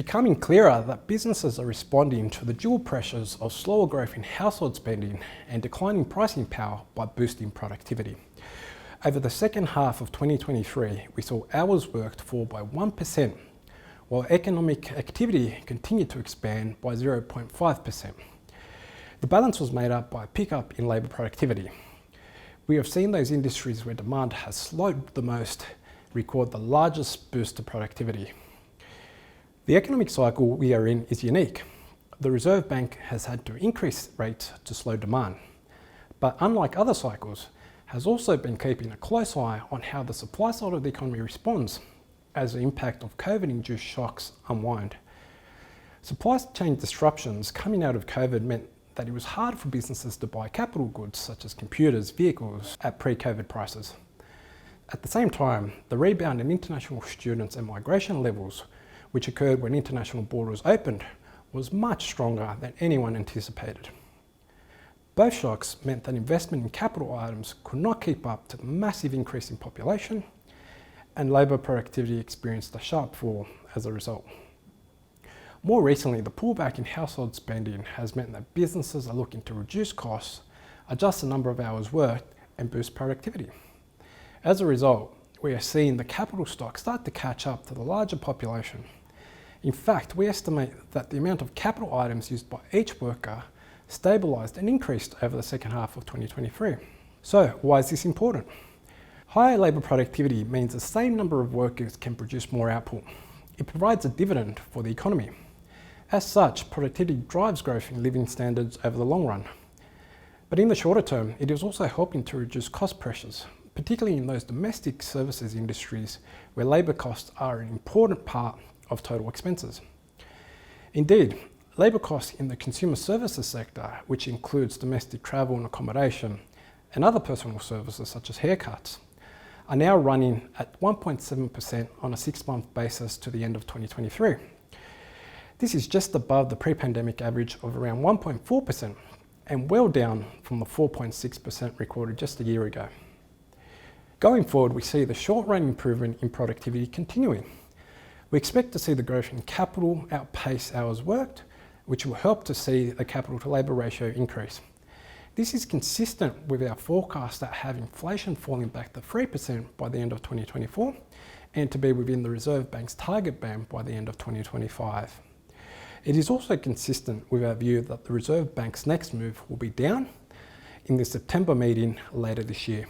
becoming clearer that businesses are responding to the dual pressures of slower growth in household spending and declining pricing power by boosting productivity. Over the second half of 2023, we saw hours worked fall by 1%, while economic activity continued to expand by 0.5%. The balance was made up by a pickup in labour productivity. We have seen those industries where demand has slowed the most record the largest boost to productivity. The economic cycle we are in is unique. The Reserve Bank has had to increase rates to slow demand, but unlike other cycles, has also been keeping a close eye on how the supply side of the economy responds as the impact of COVID-induced shocks unwind. Supply chain disruptions coming out of COVID meant that it was hard for businesses to buy capital goods such as computers, vehicles at pre-COVID prices. At the same time, the rebound in international students and migration levels, which occurred when international borders opened, was much stronger than anyone anticipated. Both shocks meant that investment in capital items could not keep up to the massive increase in population, and labour productivity experienced a sharp fall as a result. More recently, the pullback in household spending has meant that businesses are looking to reduce costs, adjust the number of hours worked, and boost productivity. As a result, we are seeing the capital stock start to catch up to the larger population. In fact, we estimate that the amount of capital items used by each worker stabilised and increased over the second half of 2023. So, why is this important? Higher labour productivity means the same number of workers can produce more output. It provides a dividend for the economy. As such, productivity drives growth in living standards over the long run. But in the shorter term, it is also helping to reduce cost pressures, particularly in those domestic services industries where labour costs are an important part of total expenses. Indeed, labour costs in the consumer services sector, which includes domestic travel and accommodation, and other personal services such as haircuts, are now running at 1.7% on a 6-month basis to the end of 2023. This is just above the pre-pandemic average of around 1.4% and well down from the 4.6% recorded just a year ago. Going forward, we see the short-run improvement in productivity continuing. We expect to see the growth in capital outpace hours worked, which will help to see the capital to labour ratio increase. This is consistent with our forecast that have inflation falling back to 3% by the end of 2024 and to be within the Reserve Bank's target band by the end of 2025. It is also consistent with our view that the Reserve Bank's next move will be down in the September meeting later this year.